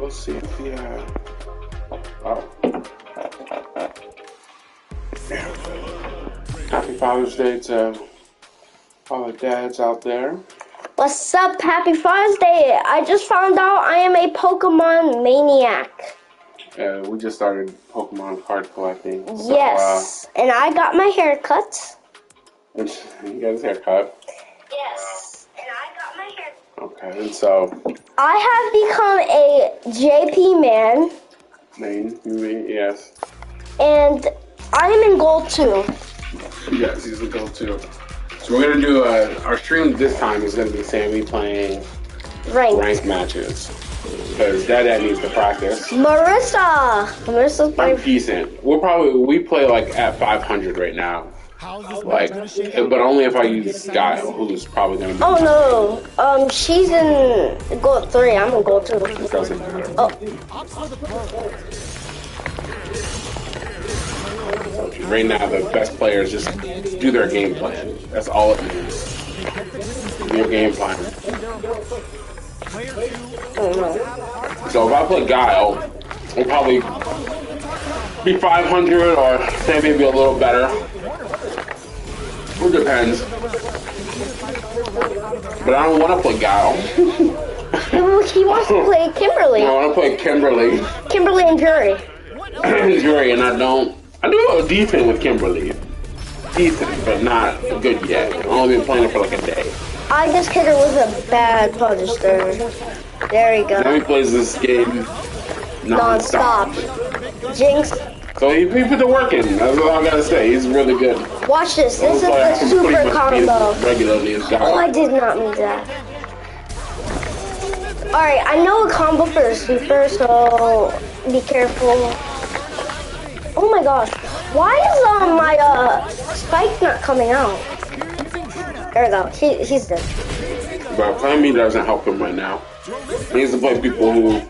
Let's see if he oh. Happy Father's Day to all the dads out there. What's up? Happy Father's Day. I just found out I am a Pokemon maniac. We just started Pokemon card collecting. So, yes, and I got my hair cut. You got his hair cut? Yes, and I got my hair cut. Okay, and so... I have become a JP man. Yes. And I am in gold 2. Yes, he's in gold 2. So we're going to do, our stream this time is going to be Sammy playing ranked matches. Because Dad needs to practice. Marissa's my... I'm decent. We play like at 500 right now. Like, but only if I use Guile, who's probably going to be... Oh no, she's in gold 3, I'm in gold 2. It doesn't matter. Oh. Right now, the best players just do their game plan. That's all it means. Your game plan. So if I play Guile, it'll probably be 500 or say maybe a little better. It depends. But I don't want to play Guile. He wants to play Kimberly. I want to play Kimberly. Kimberly and Jury. Jury, and I do decent with Kimberly. Decent, but not good yet. I've only been playing it for like a day. I just hit her with a bad punch there. There you go. Now he plays this game non-stop. Jinx. So he put the work in. That's all I gotta say. He's really good. Watch this. This is the super combo. Regularly, oh, I did not mean that. Alright, I know a combo for the super, so be careful. Oh my gosh. Why is my spike not coming out? There we go. He's dead. But playing me doesn't help him right now. He needs to play people who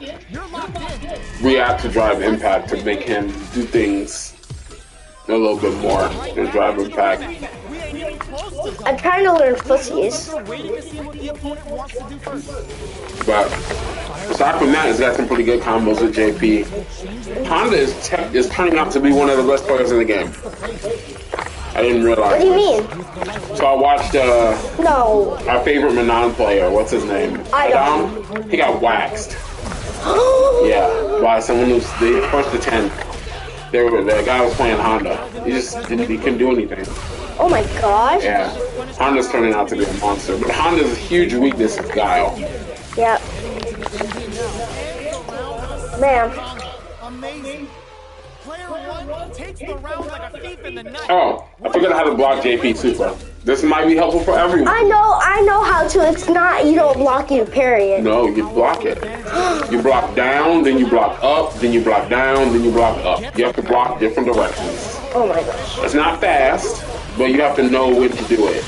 react to Drive Impact to make him do things a little bit more than Drive Impact. I'm trying to learn Footsies. But aside from that, he's got some pretty good combos with JP. Honda is turning out to be one of the best players in the game. I didn't realize. What do you mean? So I watched our favorite Manon player. What's his name? Adam. He got waxed. Yeah, by someone who's the first to 10. The guy was playing Honda. He couldn't do anything. Oh my gosh. Yeah, Honda's turning out to be a monster. But Honda's huge weakness is Guile. Yep. Man. Amazing. Player 1 takes the round like a thief in the night. Oh, I figured out how to block JP Super. This might be helpful for everyone. I know how to. It's not you don't block, you parry it. No, you block it. You block down, then you block up, then you block down, then you block up. You have to block different directions. Oh my gosh. It's not fast, but you have to know when to do it.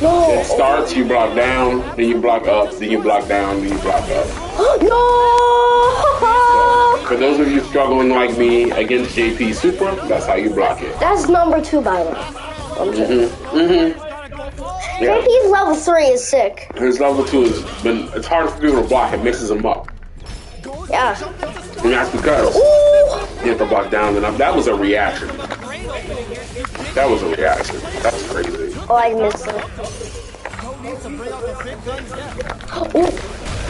No. It starts, you block down, then you block up, then you block down, then you block up. No! For those of you struggling like me against JP Super, that's how you block it. That's number 2, by the way. Yeah. JP's level 3 is sick. His level 2 it's hard for people to block. It mixes them up. Yeah. And that's because you have to block down and up. That was a reaction. That was a reaction. That's crazy. Oh, I missed it.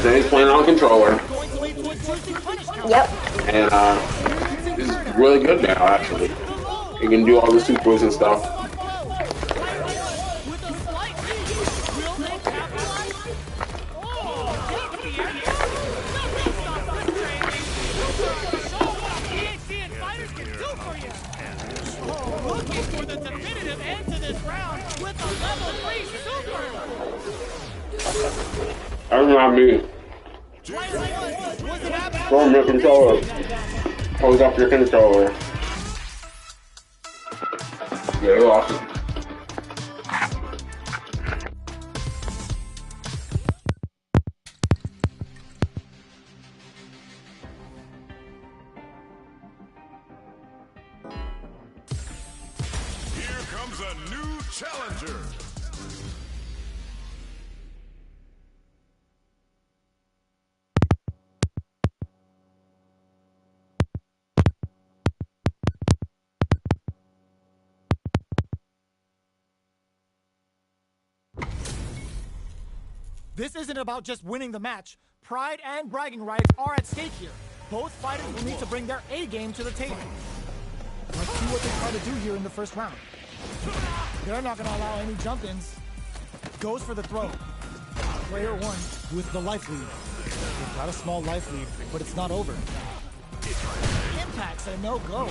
Then he's playing on controller. Yep. And he's really good now, actually. He can do all the supers and stuff. That's not me. From your controller. Hold up your controller. Yeah, you lost it. Here comes a new challenger. This isn't about just winning the match. Pride and bragging rights are at stake here. Both fighters will need to bring their A game to the table. Let's see what they try to do here in the first round. They're not going to allow any jump-ins. Goes for the throw. Player one with the life lead. They've got a small life lead, but it's not over. Impact's a no-go.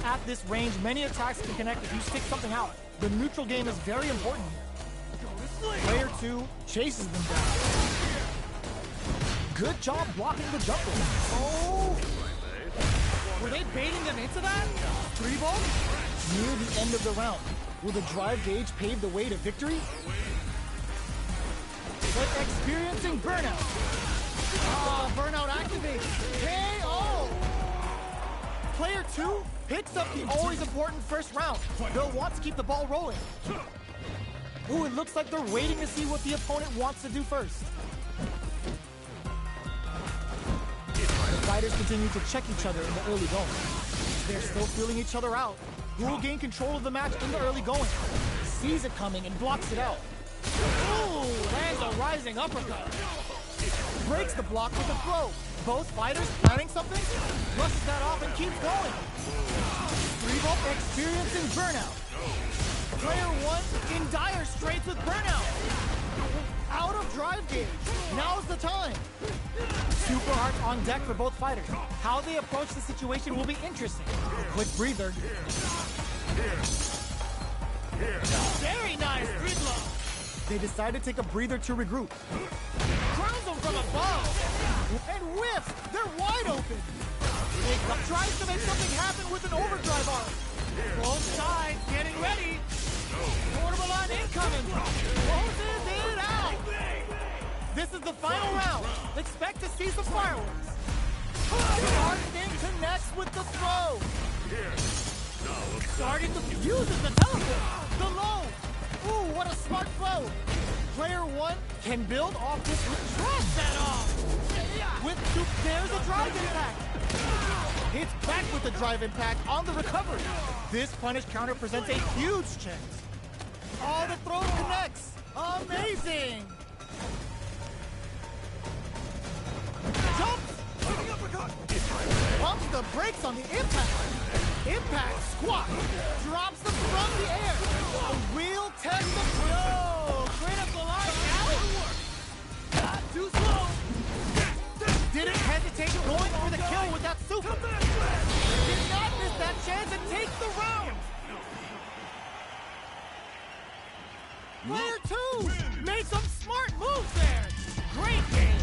At this range, many attacks can connect if you stick something out. The neutral game is very important. Player two chases them down. Good job blocking the jump in. Oh! Were they baiting them into that? 3-ball? Near the end of the round. Will the drive gauge pave the way to victory? But experiencing burnout. Ah, burnout activates. KO! Player two picks up the always important first round. They'll want to keep the ball rolling. Ooh, it looks like they're waiting to see what the opponent wants to do first. The fighters continue to check each other in the early going. They're still feeling each other out. Who will gain control of the match in the early going? Sees it coming and blocks it out. Ooh, lands a rising uppercut. Breaks the block with a throw. Both fighters planning something? Flushes that off and keeps going. 3-ball experiencing burnout. Player one in dire straits with burnout. Out of drive gauge. Now's the time. Super heart on deck for both fighters. How they approach the situation will be interesting. Quick breather. Very nice dribble. They decide to take a breather to regroup. Crowns them from above. And whiffs. They're wide open. Tries to make something happen with an overdrive arm. Both sides getting ready. Portable line incoming. Closes it out. This is the final round. Expect to see some fireworks. Starting connects with the throw. Starting to uses the teleport. The low. Ooh, what a smart throw. Player one can build off this. Drops that off. There's a drive impact. Hits back with the drive impact on the recovery. This punish counter presents a huge chance. Oh, the throw connects. Amazing. Jumps. Pumps the brakes on the impact. Impact squat. Drops them from the air. A real test of flow. Critical line out. Not too slow. Didn't hesitate going for the kill with that super. Did not miss that chance and takes the round. Player two made some smart moves there. Great game.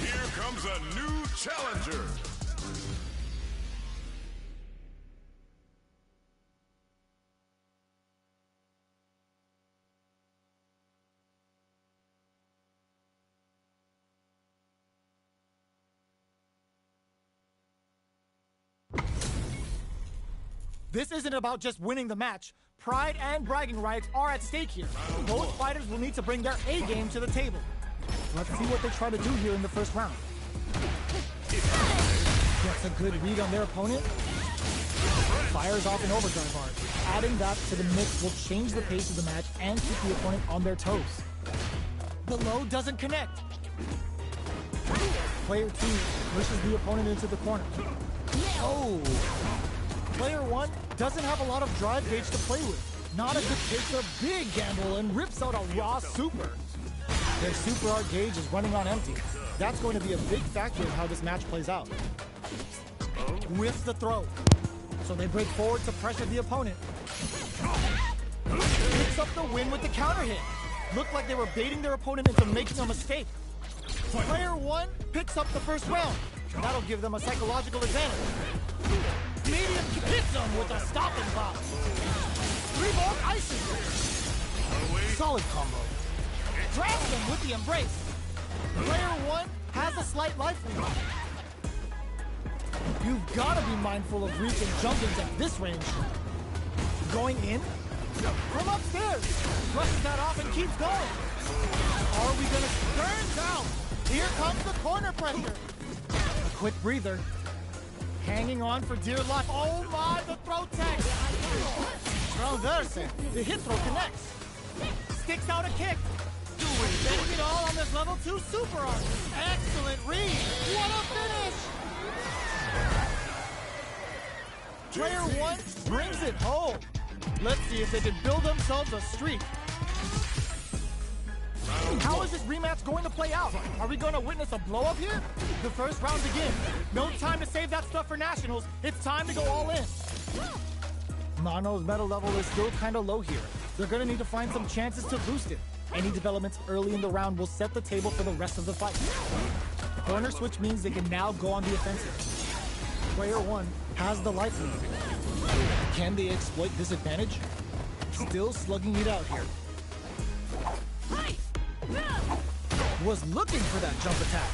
Here comes a new challenger. This isn't about just winning the match. Pride and bragging rights are at stake here. Both fighters will need to bring their A game to the table. Let's see what they try to do here in the first round. Gets a good read on their opponent. Fires off an overdrive art. Adding that to the mix will change the pace of the match and keep the opponent on their toes. The low doesn't connect. Player two pushes the opponent into the corner. Oh! Player one doesn't have a lot of drive gauge to play with. Not a good takes a big gamble and rips out a raw super. Their super art gauge is running on empty. That's going to be a big factor in how this match plays out. Whiffs the throw. So they break forward to pressure the opponent. Picks up the win with the counter hit. Looked like they were baiting their opponent into making a mistake. Player one picks up the first round. That'll give them a psychological advantage. Medium hits them with a stopping block. 3-ball icing. Solid combo. Grabs them with the embrace. Player one has a slight life lead. You've got to be mindful of reaching jump-ins at this range. going in? From upstairs. Brushes that off and keeps going. Are we gonna turn down? Here comes the corner pressure. A quick breather. Hanging on for dear life. Oh my, the throw tech. Transverse. The hit throw connects. Sticks out a kick. Setting it all on this level 2 super arm. Excellent read. What a finish. Player 1 brings it home. Let's see if they can build themselves a streak. How is this rematch going to play out? Are we going to witness a blow-up here? The first round begins. No time to save that stuff for nationals. It's time to go all in. Mono's metal level is still kind of low here. They're going to need to find some chances to boost it. Any developments early in the round will set the table for the rest of the fight. Corner switch means they can now go on the offensive. Player 1 has the life lead. Can they exploit this advantage? Still slugging it out here. Was looking for that jump attack.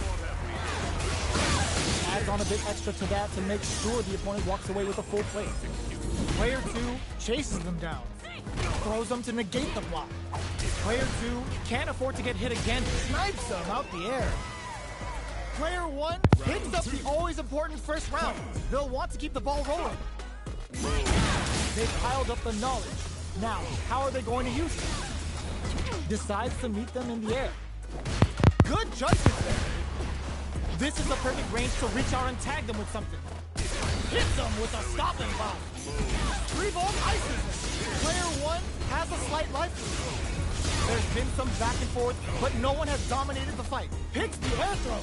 Adds on a bit extra to that to make sure the opponent walks away with a full plate. Player 2 chases them down. Throws them to negate the block. Player 2 can't afford to get hit again. Snipes them out the air. Player 1 picks up the always important first round. They'll want to keep the ball rolling. They've piled up the knowledge. Now, how are they going to use it? Decides to meet them in the air. Good judgment there. This is the perfect range to reach out and tag them with something. Hits them with a stopping bomb. 3-volt ices them. Player 1 has a slight life lead. There's been some back and forth, but no one has dominated the fight. Picks the air throw.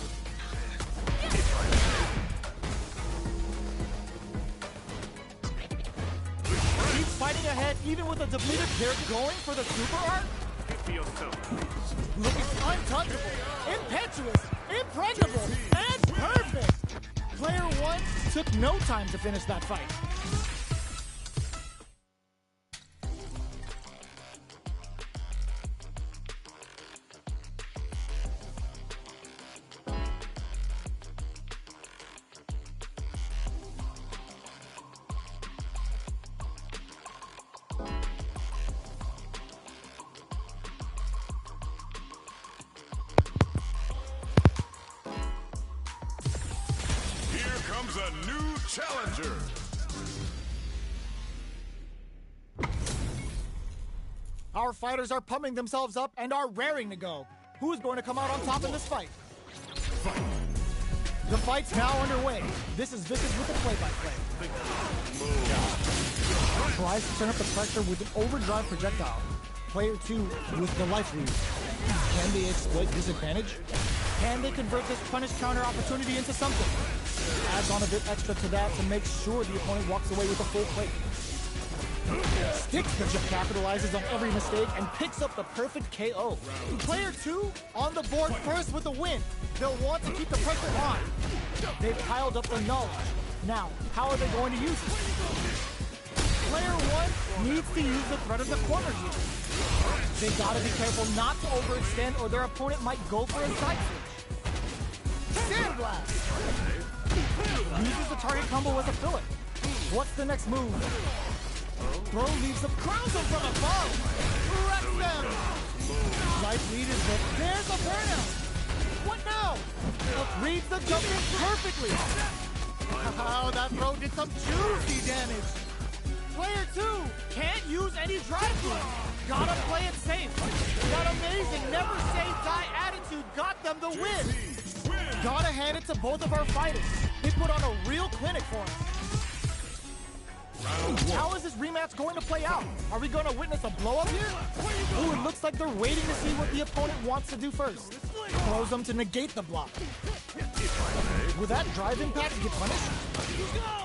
Keeps fighting ahead, even with a depleted. They're going for the super art. Looking untouchable, impetuous, impregnable, and perfect. Player 1 took no time to finish that fight. Comes a new challenger. Our fighters are pumping themselves up and are raring to go. Who is going to come out on top in this fight? The fight's now underway. This is Vicious with the play-by-play. Tries to turn up the pressure with an overdrive projectile. Player 2 with the life lead. Can they exploit this advantage? Can they convert this punish counter opportunity into something? Adds on a bit extra to that to make sure the opponent walks away with a full plate. Sticks the jump, capitalizes on every mistake, and picks up the perfect KO. Player 2 on the board first with a win. They'll want to keep the pressure on. They've piled up the knowledge. Now, how are they going to use it? Player 1 needs to use the threat of the corner here. They gotta be careful not to overextend or their opponent might go for a side switch. Sandblast! Uses the target combo as a filler. What's the next move? Throw leaves them, crowns them from above. Wreck them. Life lead is that there's a burnout. What now? Reads the jump in perfectly. Oh, that throw did some juicy damage. Player 2 can't use any drive through. Gotta play it safe. That amazing never say die attitude got them the win. Gotta hand it to both of our fighters. They put on a real clinic for us. How is this rematch going to play out? Are we going to witness a blow-up here? Ooh, it looks like they're waiting to see what the opponent wants to do first. Throws them to negate the block. Will that drive impact get punished?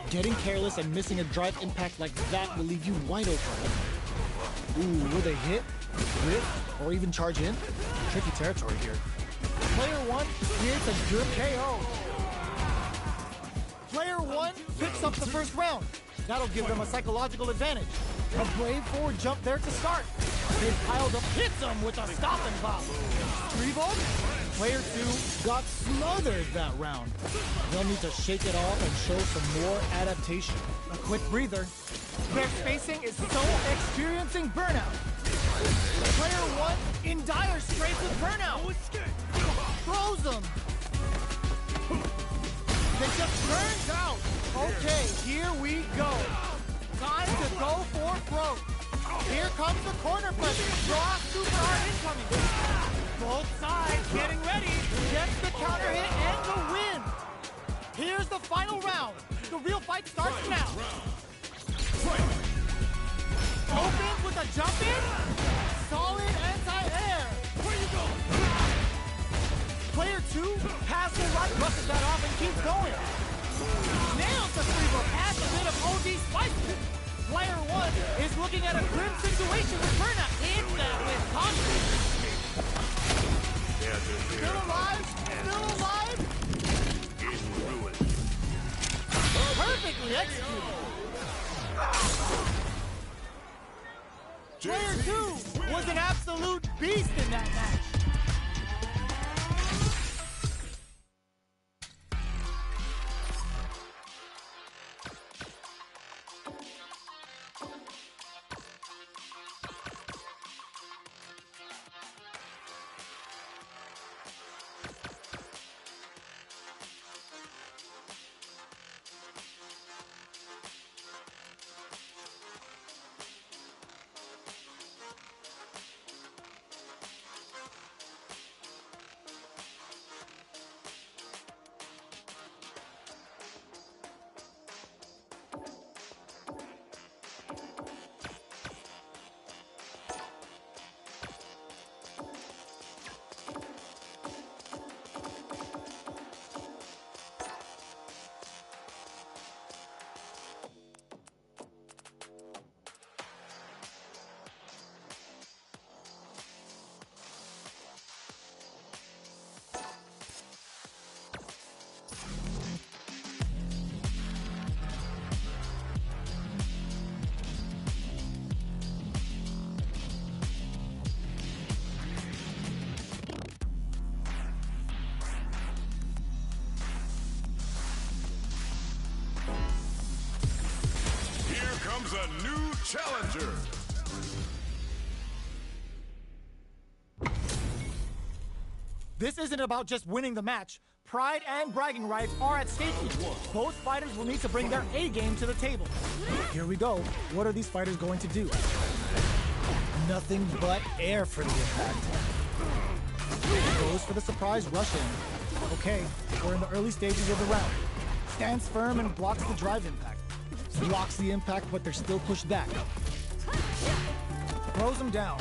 Getting careless and missing a drive impact like that will leave you wide open. Ooh, will they hit, whip, or even charge in? Tricky territory here. Player 1 creates a good KO. Player 1 picks up the first round. That'll give them a psychological advantage. A brave forward jump there to start. They piled up, hits him with a stop and pop. Revolt? Player 2 got smothered that round. They'll need to shake it off and show some more adaptation. A quick breather. Their spacing is so experiencing burnout. Player 1 in dire straits with burnout. Throws him. It just burns out. Okay, here we go. Time to go for broke. Here comes the corner pressure. Draw super hard incoming. Both sides getting ready. Gets the counter hit and the win. Here's the final round. The real fight starts now. Opens with a jump in. Solid anti-air. Where you go? Player 2 has the right, brushes that off and keeps going. Nails the three-book, adds a bit of OD spice. Player 1 is looking at a grim situation with burnout. In that with confidence. Still alive? Still alive? Perfectly executed. Player 2 was an absolute beast in that match. Comes a new challenger. This isn't about just winning the match. Pride and bragging rights are at stake here. Both fighters will need to bring their A game to the table. Here we go. What are these fighters going to do? Nothing but air for the impact. Goes for the surprise rush in. Okay, we're in the early stages of the round. Stands firm and blocks the drive impact. Blocks the impact, but they're still pushed back. Throws them down.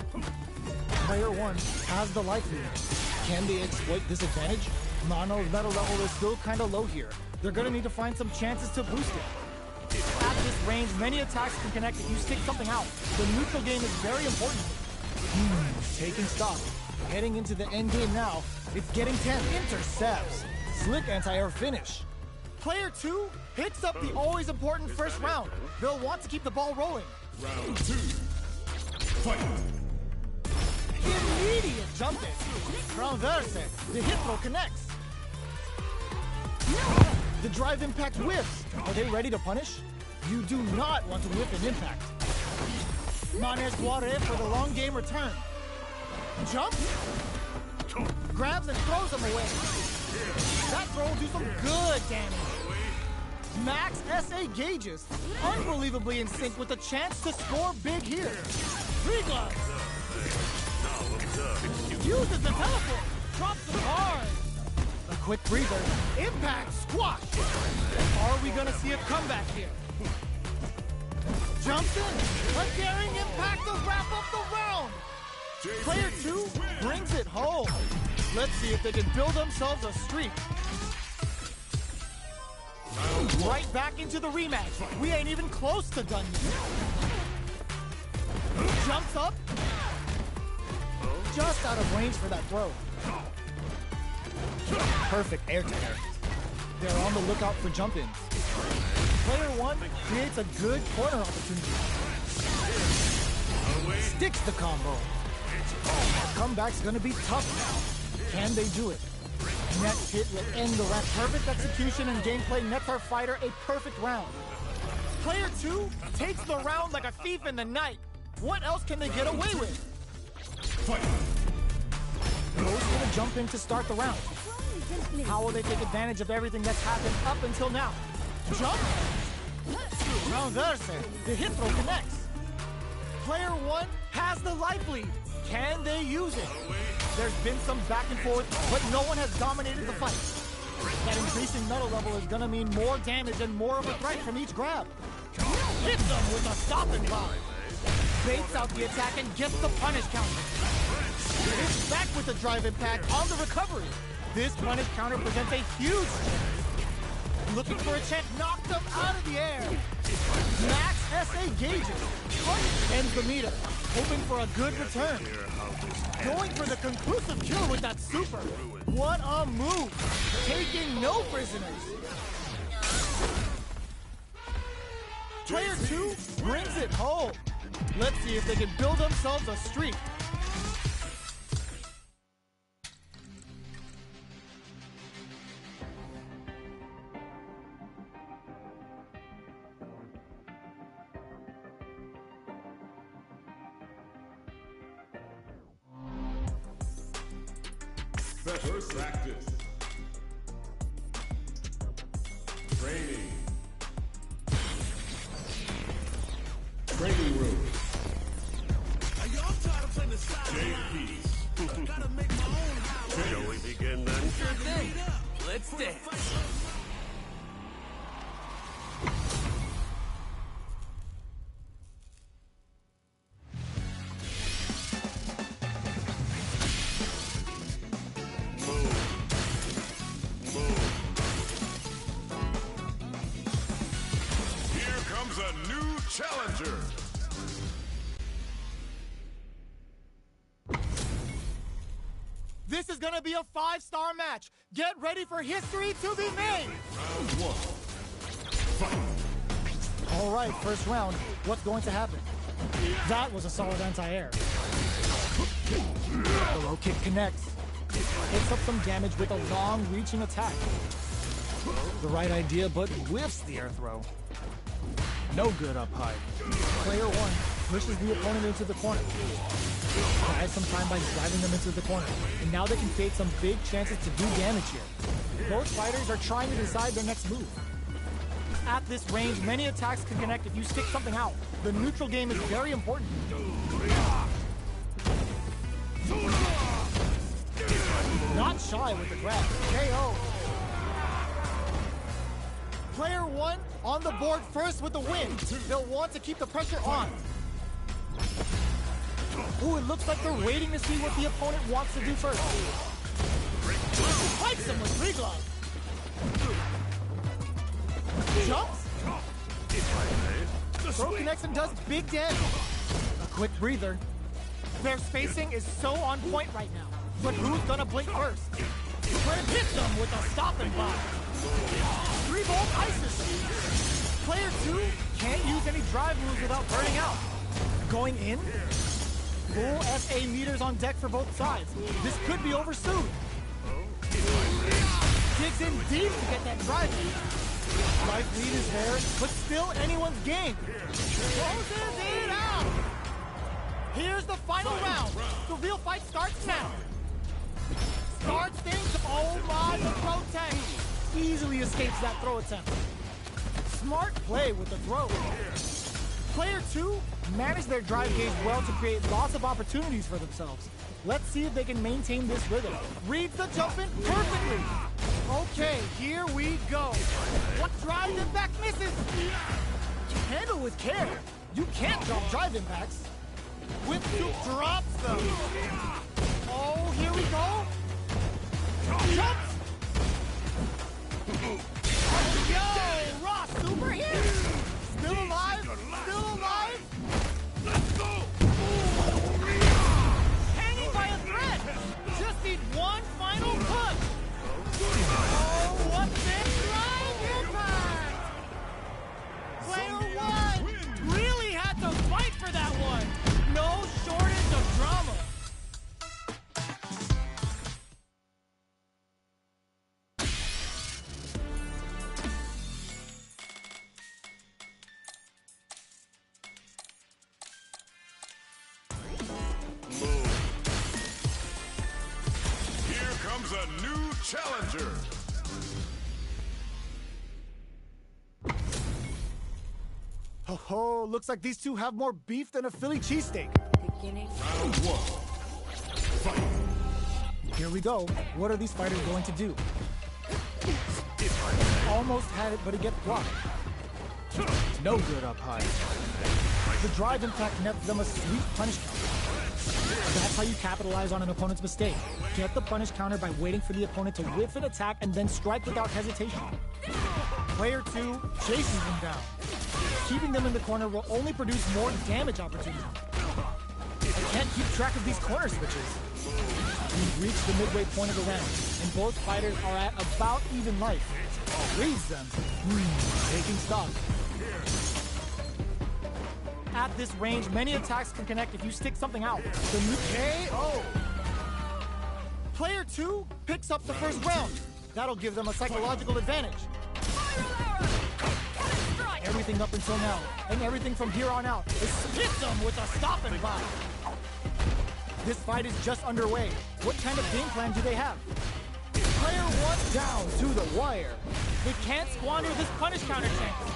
Player 1 has the life lead. Can they exploit this advantage? Nano's metal level is still kind of low here. They're going to need to find some chances to boost it. At this range, many attacks can connect if you stick something out. The neutral game is very important. Taking stock. Heading into the end game now. It's getting tense. Intercepts. Slick anti-air finish. Player 2 picks up the always important first round. They'll want to keep the ball rolling. Round 2. Fight. Immediate jump in. Transverse. The hit throw connects. The drive impact whiffs. Are they ready to punish? You do not want to whiff an impact. Manes Guare for the long game return. Jump. Grabs and throws him away. That throw will do some good damage. Max SA gauges. Unbelievably in sync with a chance to score big here. Three gloves. Uses the teleport. Drops the hard. A quick breather. Impact squash. Are we going to see a comeback here? Jumps in. A daring impact to wrap up the round. Player 2 brings it home. Let's see if they can build themselves a streak. Right back into the rematch. We ain't even close to done yet. Jumps up. Just out of range for that throw. Perfect air to air. They're on the lookout for jump-ins. Player 1 creates a good corner opportunity. Sticks the combo. Comeback's gonna be tough now. Can they do it? Next hit will end the round. Perfect execution and gameplay nets our fighter a perfect round. Player 2 takes the round like a thief in the night. What else can they get away with? Bro's gonna jump in to start the round. How will they take advantage of everything that's happened up until now? Jump! Rounderse. The hit throw connects. Player 1 has the life lead. Can they use it? There's been some back and forth, but no one has dominated the fight. That increasing metal level is gonna mean more damage and more of a threat from each grab. Hit them with a stopping block. Baits out the attack and gets the punish counter. Hits back with the drive impact on the recovery. This punish counter presents a huge chance. Looking for a chance, knocked them out of the air. Max SA gauges. Ends the meter, hoping for a good return. Going for the conclusive kill with that super. What a move. Taking no prisoners. Player 2 brings it home. Let's see if they can build themselves a streak. Better practice. Training. Training room. Y'all tired of playing the side JP. Gotta make my own house. Shall we begin then? Sure thing. Let's dance. Here comes a new challenger. This is gonna be a 5-star match. Get ready for history to be made. Round 1. Fight. All right, first round. What's going to happen? That was a solid anti-air. The low kick connects. Takes up some damage with a long-reaching attack. The right idea, but whiffs the air throw. No good up high. Player 1 pushes the opponent into the corner. Buys some time by driving them into the corner. And now they can create some big chances to do damage here. Both fighters are trying to decide their next move. At this range, many attacks can connect if you stick something out. The neutral game is very important. Not shy with the grab. KO. Player 1 on the board first with the win. They'll want to keep the pressure on. Ooh, it looks like they're waiting to see what the opponent wants to do first. Spikes him with free glove. Jumps. Throw connects and does big damage. A quick breather. Their spacing is so on point right now. But who's gonna blink first? Fred hits them with a stopping block. 3-volt ISIS. Player 2 can't use any drive moves without burning out. Going in. Full SA meters on deck for both sides. This could be over soon. Digs in deep to get that drive in. Life lead is there, but still anyone's game. Closes it out. Here's the final round. The real fight starts now. Starts things. Oh my, the throw tank. Easily escapes that throw attempt. Smart play with the throw. Player 2 managed their drive gauge well to create lots of opportunities for themselves. Let's see if they can maintain this rhythm. Reads the jump in perfectly. Okay, here we go. What drive impact misses? Handle with care. You can't drop drive impacts. Whip soup drops them. Oh, here we go. Jumps. Yo, raw super hit. Still alive. Still alive. Let's go. Hanging by a thread. Just need one final push. Oh, what big drive impact! Player 1 really had to fight for that one. No shortage of drama. comes a new challenger. Oh, looks like these two have more beef than a Philly cheesesteak. Round one. Here we go. What are these fighters going to do? Almost had it, but it gets blocked. No good up high. The drive impact nets them a sweet punish counter. That's how you capitalize on an opponent's mistake. Get the punish counter by waiting for the opponent to whiff an attack and then strike without hesitation. Player 2 chases them down. Keeping them in the corner will only produce more damage opportunities. I can't keep track of these corner switches. We've reached the midway point of the round, and both fighters are at about even life. Reads them. Taking stock. At this range, many attacks can connect if you stick something out. The new KO! Player 2 picks up the first round. That'll give them a psychological advantage. Everything up until now, and everything from here on out, is hit them with a stop and block. This fight is just underway. What kind of game plan do they have? Player 1 down to the wire. They can't squander this punish counter chance.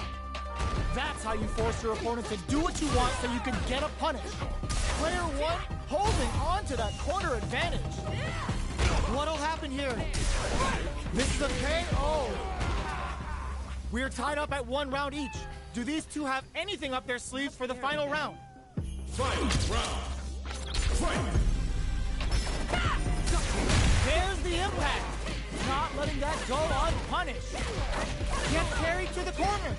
That's how you force your opponent to do what you want so you can get a punish. Player 1 holding on to that corner advantage. What'll happen here? This is a KO. We're tied up at 1 round each. Do these two have anything up their sleeves for the final round? Fight round. Fight. There's the impact. Not letting that go unpunished. Gets carried to the corner.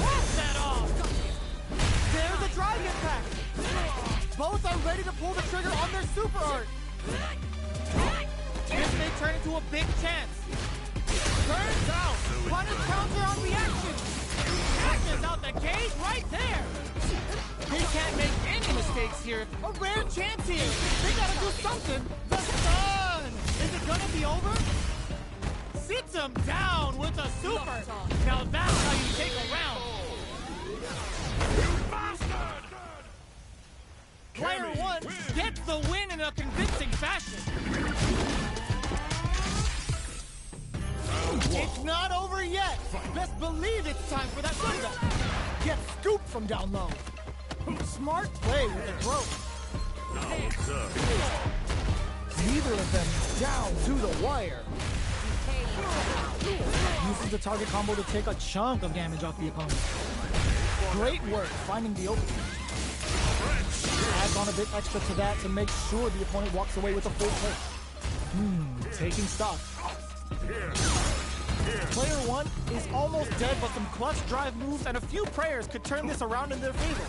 What's that off? There's a drive impact. Both are ready to pull the trigger on their super art. This may turn into a big chance. Turns out, punish counter on reaction. Catches out the gate right there. They can't make any mistakes here. A rare chance here. They gotta do something. The stun. Is it gonna be over? Sits him down with a super. Now that's how you take a round. Player 1 gets the win in a convincing fashion. It's not over yet. Best believe it's time for that thunder. Get scooped from down low. Smart play with the throw. Neither of them down to the wire. Uses the target combo to take a chunk of damage off the opponent. Great work finding the opening. Adds on a bit extra to that to make sure the opponent walks away with a full plate. Taking stock. Player 1 is almost dead, but some clutch drive moves and a few prayers could turn this around in their favor.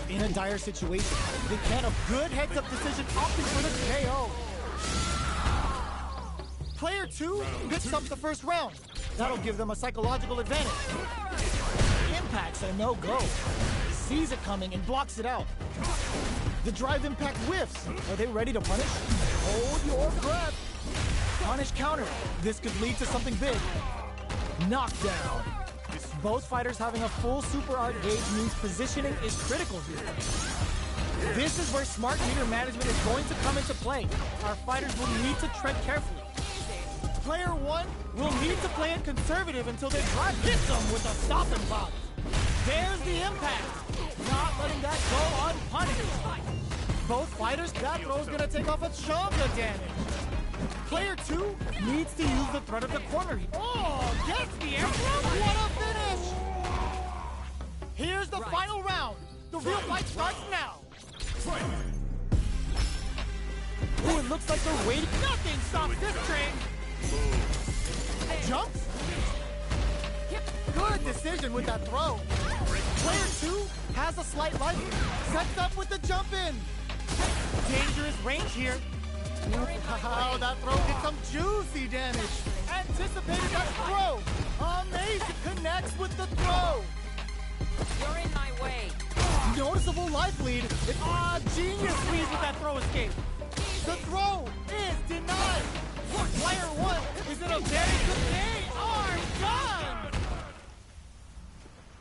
In a dire situation, they can a good heads-up decision opting for the KO. Player 2 picks up the first round. That'll give them a psychological advantage. Impact's a no-go. Sees it coming and blocks it out. The drive impact whiffs. Are they ready to punish? Hold your breath. Punish counter. This could lead to something big. Knockdown. Both fighters having a full super art gauge means positioning is critical here. This is where smart meter management is going to come into play. Our fighters will need to tread carefully. Player 1 will need to play it conservative until their drive hits them with a stop and block. There's the impact. Not letting that go unpunished. Both fighters, that throw's gonna take off a chunk of damage. Player 2 needs to use the threat of the corner. Oh, gets the air throw. What a finish! Here's the final round. The real fight starts now. Oh, it looks like they're waiting. Nothing stops this train. Jumps. Good decision with that throw. Player 2 has a slight life. Sets up with the jump in. Dangerous range here. Wow, that throw did some juicy damage. Anticipated that throw. Amazing. Connects with the throw. You're in my way. Noticeable life lead. Genius lead with that throw escape. The throw is denied. Player 1 is in a very good day. Arm done.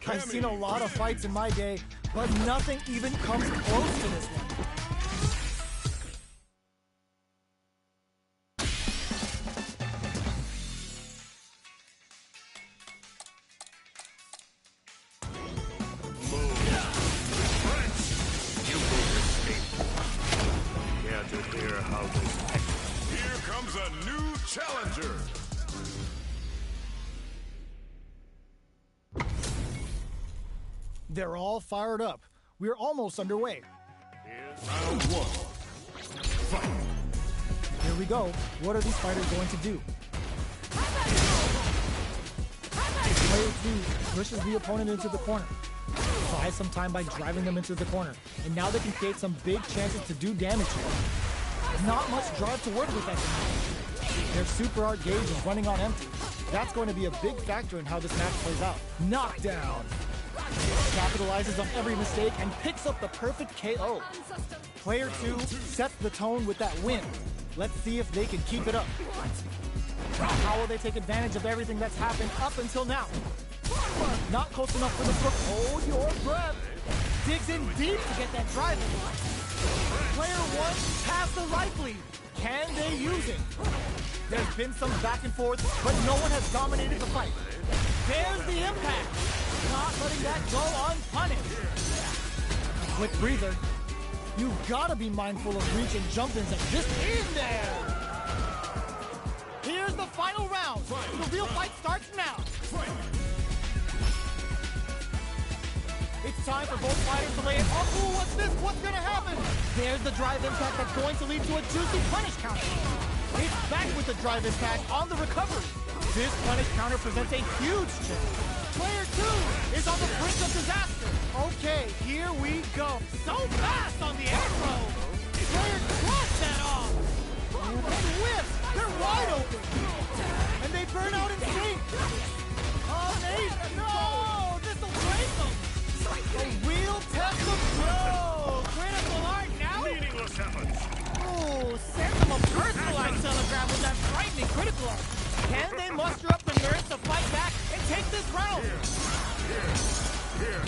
I've seen a lot of fights in my day, but nothing even comes close to this one. how this ends. Here comes a new challenger. They're all fired up. We're almost underway. Here's round one. Fight. Here we go. What are these fighters going to do? Player 2 pushes the opponent into the corner. Buys some time by driving them into the corner. And now they can create some big chances to do damage here. Not much drive to work with that tonight. Their super art gauge is running on empty. That's going to be a big factor in how this match plays out. Knockdown. Capitalizes on every mistake and picks up the perfect KO. Player 2 sets the tone with that win. Let's see if they can keep it up. How will they take advantage of everything that's happened up until now? Not close enough for the crook. Hold your breath. Digs in deep to get that drive in. Player 1 has the right lead. Can they use it? There's been some back and forth, but no one has dominated the fight. There's the impact. Not letting that go unpunished. Quick breather. You've got to be mindful of reach and jump-ins and just in there. Here's the final round. The real fight starts now. It's time for both fighters to lay it. Oh, what's this? What's going to happen? There's the drive impact that's going to lead to a juicy punish counter. It's back with the drive impact on the recovery. This punish counter presents a huge chance. Player 2 is on the brink of disaster. Okay, here we go. So fast on the arrow. Player crushed that off. And whiffs. They're wide open. And they burn out in sync. Amazing. No, this will break them. A real test of pro. Critical art now. Meaningless efforts. Oh, send them a personalized telegram with that frightening critical art. Can they muster up the nerve to fight back and take this round? Here.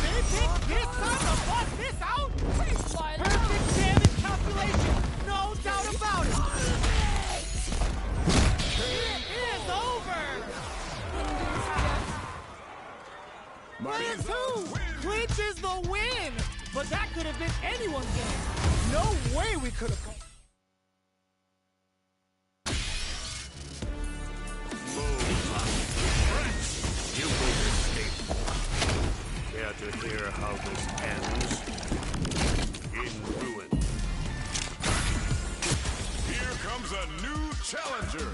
They think this time to bust this out? Perfect damage calculation. No doubt about it. It is over. Player 2 clinches the win. But that could have been anyone's game. No way we could have. You will escape. Care to hear how this ends? In ruin. Here comes a new challenger.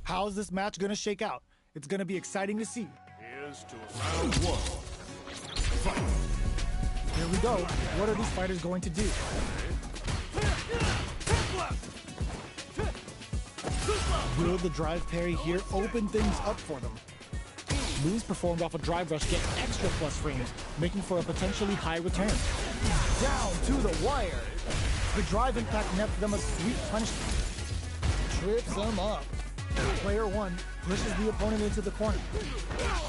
How's this match going to shake out? It's going to be exciting to see. Here's to round one. Fight. Here we go. What are these fighters going to do? Will the drive parry here open things up for them? Moves performed off a drive rush get extra plus frames, making for a potentially high return. Down to the wire. The drive impact nets them a sweet punishment. Trips them up. Player 1 pushes the opponent into the corner.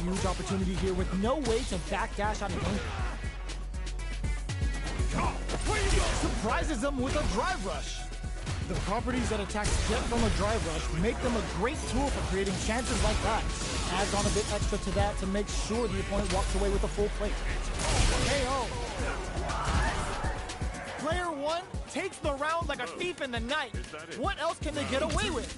Huge opportunity here with no way to backdash out of danger. Surprises them with a drive rush. The properties that attacks get from a drive rush make them a great tool for creating chances like that. Adds on a bit extra to that to make sure the opponent walks away with a full plate. KO. Player 1 takes the round like a thief in the night. What else can they get away with?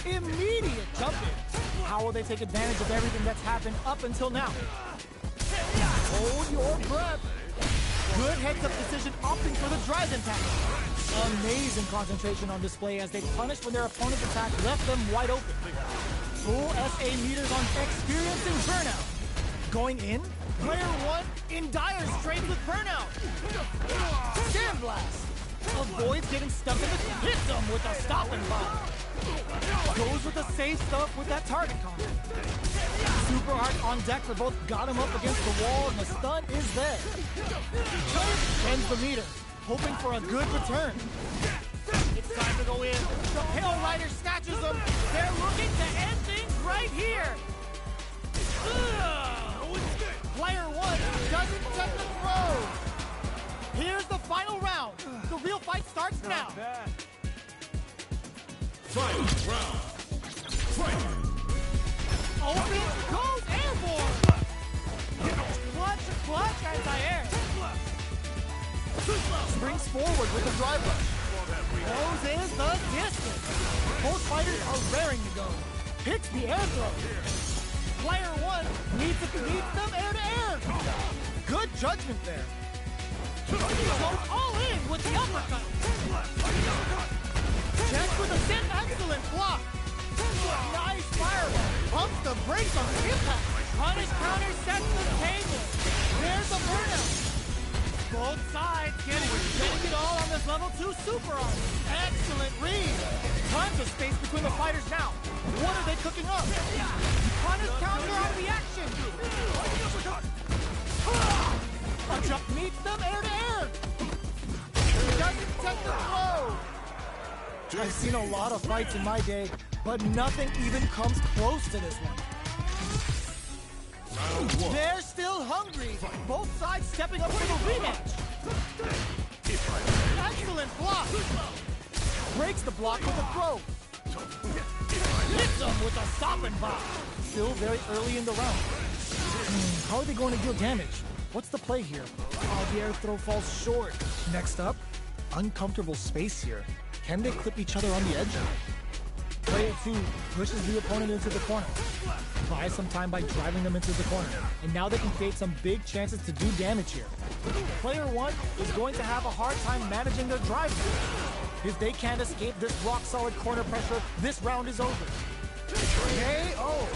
Immediate jump in. How will they take advantage of everything that's happened up until now? Hold your breath. Good heads-up decision opting for the drive impact. Amazing concentration on display as they punish when their opponent's attack left them wide open. Full SA meters on experiencing burnout. Going in, player 1 in dire straits with burnout. Sandblast. Avoids getting stuck in the hits them with a stopping block. Goes with the safe stuff with that target combo. Super hard on deck for both got him up against the wall and the stun is there. Ends the meter, hoping for a good return. It's time to go in. The Pale Rider snatches them. They're looking to end things right here. Player 1 doesn't set the throw. Here's the final round. The real fight starts now. Fight round. Fight. forward with the drive rush. Closes the distance. Both fighters are raring to go. Hits the air throw. Player one needs them air to air. Good judgment there. Goes all in with the uppercut. Check with a sit. Excellent block. Nice fireball. Pumps the brakes on the impact. Punish counter sets the table. There's the burnout. Both sides getting it all on this level 2 super arm. Excellent read. Tons of space between the fighters now. What are they cooking up? Punish counter on the action. A jump meets them air to air. Doesn't take the blow. I've seen a lot of fights in my day, but nothing even comes close to this one. They're still hungry. Both sides stepping up for the rematch. Excellent block. Breaks the block with a throw. Hits him with a stopping block. Still very early in the round. How are they going to deal damage? What's the play here? Oh, the air throw falls short. Next up, uncomfortable space here. Can they clip each other on the edge? Player 2 pushes the opponent into the corner. Buys some time by driving them into the corner. And now they can create some big chances to do damage here. Player 1 is going to have a hard time managing their drive. If they can't escape this rock-solid corner pressure, this round is over. KO!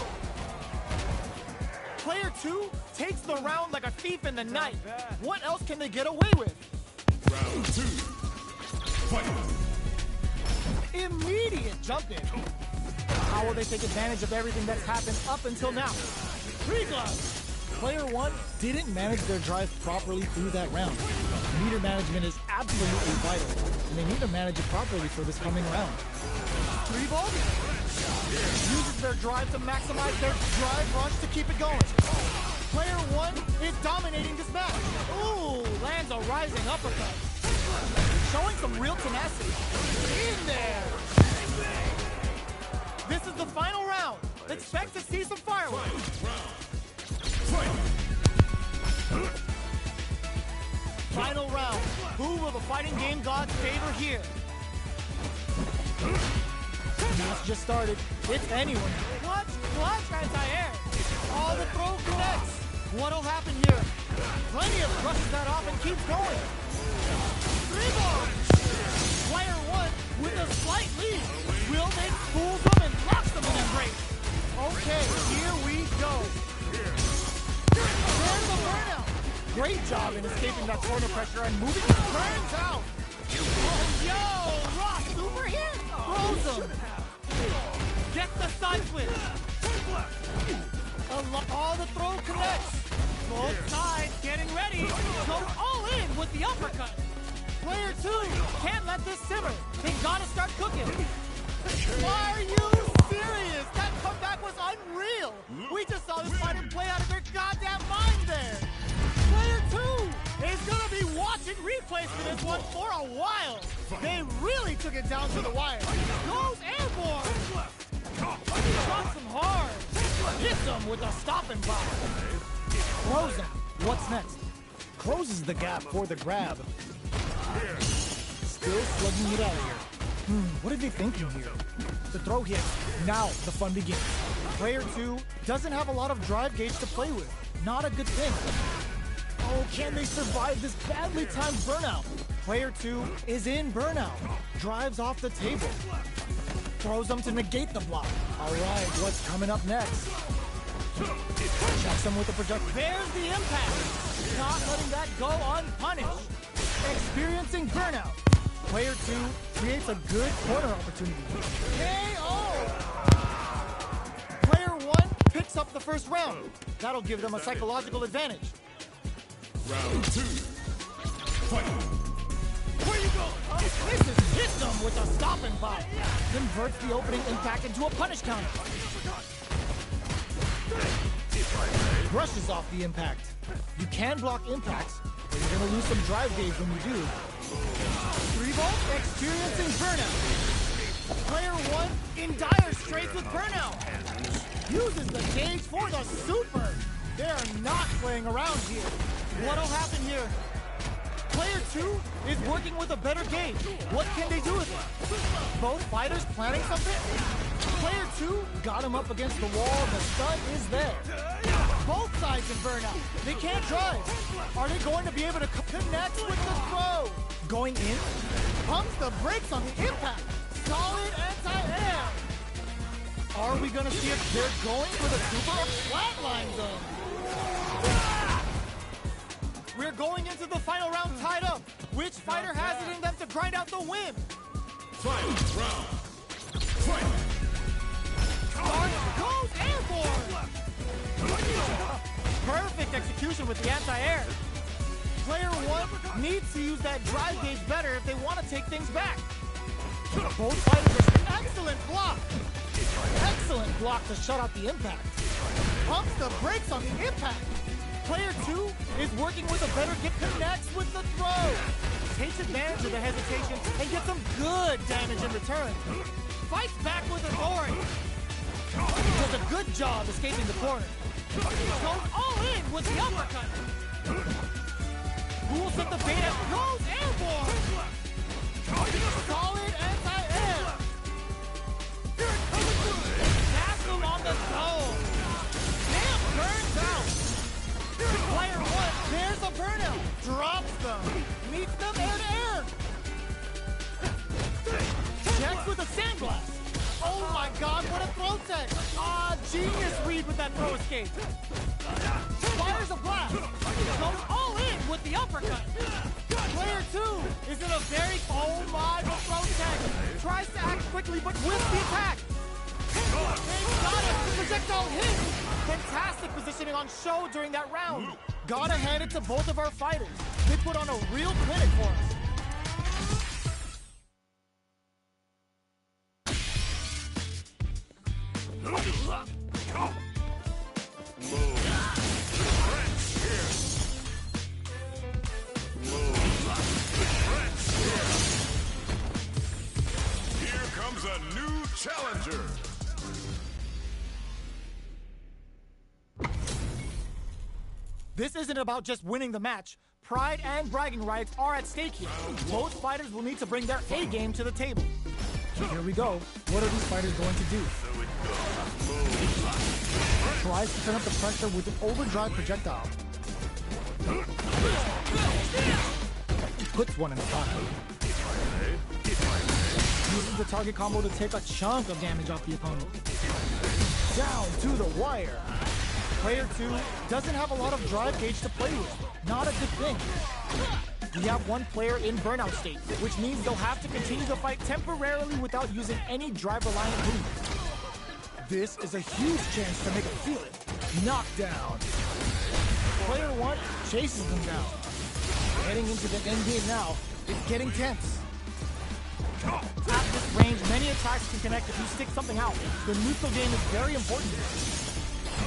Player 2 takes the round like a thief in the night. What else can they get away with? Round 2. Fight! Immediate jump in. How will they take advantage of everything that's happened up until now? Three gloves. Player 1 didn't manage their drive properly through that round. Meter management is absolutely vital, and they need to manage it properly for this coming round. 3 volts uses their drive to maximize their drive rush to keep it going. Player 1 is dominating this match. Ooh, lands a rising uppercut. Showing some real tenacity. In there! This is the final round. Expect to see some fireworks. Final round. Who will the fighting game gods favor here? Match just started. It's anyone. Clutch, anti-air. All the throw connects. What'll happen here? Plenty of brushes that off and keeps going. 3 balls. Player 1 with a slight lead. Will they fool them and lock them in embrace? Okay, here we go. There's the burnout. Great job in escaping that corner pressure and moving the turns out. Oh, yo, Rock super hit. Throws him. Gets the side switch. All the throw connects. Both sides getting ready. Goes all in with the uppercut. Player 2 can't let this simmer. They gotta start cooking. Are you serious? That comeback was unreal. We just saw this fighter play out of their goddamn mind there. Player 2 is gonna be watching replays for this one for a while. They really took it down to the wire. Goes airborne. Drops him hard. Hits him with a stopping block. Throws him. What's next? Closes the gap for the grab. Still slugging it out of here. What are they thinking here? The throw hits. Now the fun begins. Player 2 doesn't have a lot of drive gauge to play with. Not a good thing. Oh, can they survive this badly timed burnout? Player 2 is in burnout. Drives off the table. Throws them to negate the block. All right, what's coming up next? Checks him with the projectile. There's the impact. Not letting that go unpunished. Experiencing burnout. Player 2 creates a good corner opportunity. KO! Player 1 picks up the first round. That'll give them a psychological advantage. Round 2. Fight! Where you going? Oh, this is hit them with a stopping block. Converts the opening impact into a punish counter. Brushes off the impact. You can block impacts, but you're going to lose some drive gauge when you do. 3 volt, experiencing burnout. Player 1 in dire straits with burnout. Uses the gauge for the super. They're not playing around here. What'll happen here? Player 2 is working with a better gauge. What can they do with it? Both fighters planning something? Player 2 got him up against the wall. The stun is there. Both sides in burnout. They can't drive. Are they going to be able to connect with the throw? Going in? Pumps the brakes on the impact. Solid anti-air. Are we going to see if they're going for the super or flatline zone? We're going into the final round tied up. Which fighter has it in them to grind out the win? Final round. Fight. Start goes airborne. Perfect execution with the anti-air. Player 1 needs to use that drive gauge better if they want to take things back. Both fighters are excellent block. Excellent block to shut out the impact. Pumps the brakes on the impact. Player 2 is working with a better get, connects with the throw. Takes advantage of the hesitation and gets some good damage in return. Fights back with authority. Does a good job escaping the corner. Goes all in with the uppercut. Who will set the bait up? Goes airborne. Solid anti-air. Tackle on the zone. Damn, burns out. Player 1, there's a burnout. Drops them. Meets them air-to-air. Checks with a sandblast. Oh my god, what a throw tech. Genius read with that throw escape. Fires a blast. Goes all in with the uppercut. Player 2 is in a very, oh my, the throw tech. Tries to act quickly, but with the attack. They got it. The projectile hit. Fantastic positioning on show during that round. Gotta hand it to both of our fighters. They put on a real clinic for us. Here comes a new challenger. This isn't about just winning the match. Pride and bragging rights are at stake here. Both fighters will need to bring their A game to the table. Here we go. What are these fighters going to do? Tries to turn up the pressure with an overdrive projectile. Puts one in the pocket. Uses the target combo to take a chunk of damage off the opponent. Down to the wire. Player 2 doesn't have a lot of drive gauge to play with. Not a good thing. We have one player in burnout state, which means they'll have to continue the fight temporarily without using any drive-reliant moves. This is a huge chance to make a feel it. Knockdown. Player 1 chases them down. Heading into the end game now. It's getting tense. At this range, many attacks can connect if you stick something out. The neutral game is very important.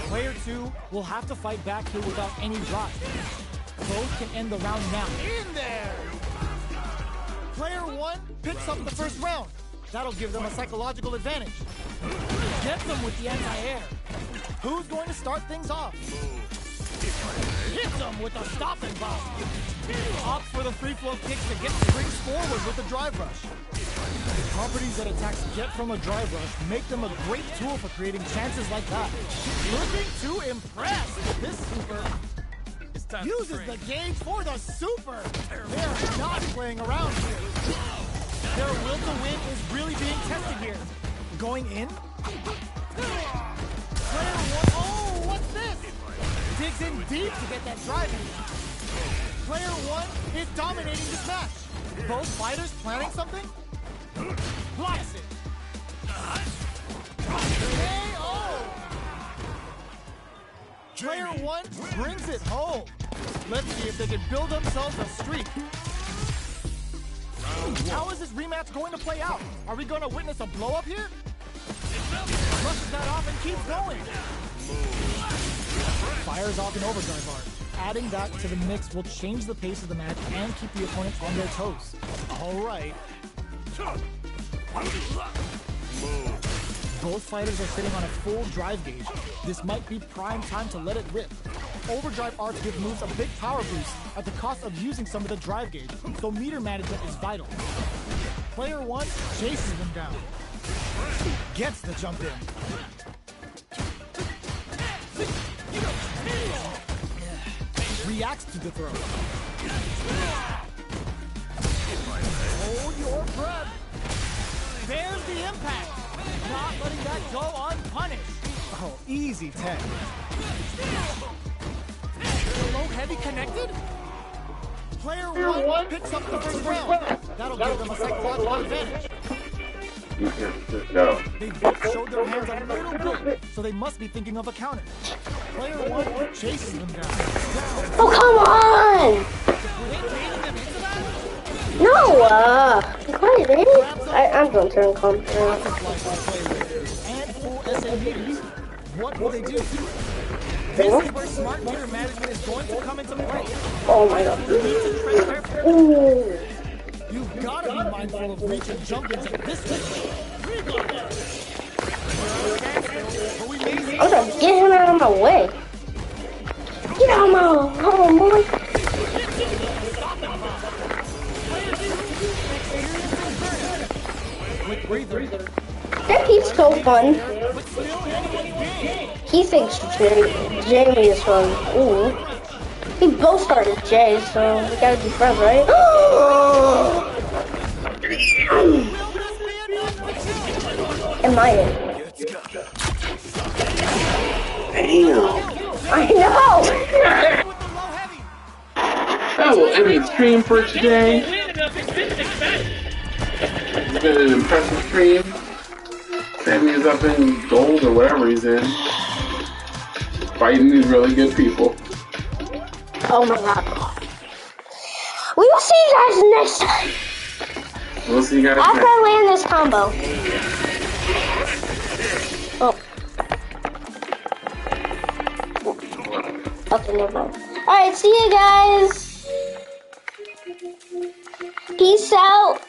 Player 2 will have to fight back here without any drive. Both can end the round now. In there! Player 1 picks up the first round. That'll give them a psychological advantage. Gets them with the anti-air. Who's going to start things off? Hits them with a stopping bomb. Opts for the free flow kicks to get springs forward with the drive rush. The properties that attacks get from a drive rush make them a great tool for creating chances like that. Looking to impress. This super uses the gauge for the super. They're not playing around here. Their will to win is really being tested here. Going in. Player 1. Oh, what's this? Digs in deep to get that drive in. Player 1 is dominating this match. Both fighters planning something? Blocks it. KO! Player 1 brings it home. Let's see if they can build themselves a streak. How is this rematch going to play out? Are we going to witness a blow-up here? Brushes that off and keeps going. Fires off an overdrive bar. Adding that to the mix will change the pace of the match and keep the opponent on their toes. All right. Both fighters are sitting on a full drive gauge. This might be prime time to let it rip. overdrive arts give moves a big power boost at the cost of using some of the drive gauge, so meter management is vital. Player 1 chases them down. Gets the jump in. Reacts to the throw. Hold your breath. There's the impact. Not letting that go unpunished. Oh, easy 10. Low heavy connected? Player 1 picks up the first round. That'll give them a psychological advantage. Go. They both showed their hands a little bit, so they must be thinking of a counter. Player 1 chases them down. Oh, come on! Were they baiting them into that? No, quiet, man. I'm going to turn calm down. And full SA meters. What will they do? This is where smart meter management is going to come into play. Oh my god. You need to tread carefully. Ooh. You've got to be mindful of reach and jump ins at this point. But we may see I'm gonna get him out of my way. Get out of my home, boy. quick breather. That he's so fun. He thinks Jamie is fun. Ooh. We both started J, so we gotta be friends, right? Am I in? Damn. I know! That will end the stream for today. It's been an impressive stream. Sammy is up in gold or whatever he's in. Fighting these really good people. Oh my god. We will see you guys next time. We'll see you guys After next I land this combo. Oh. Okay, never mind. Alright, see you guys. Peace out.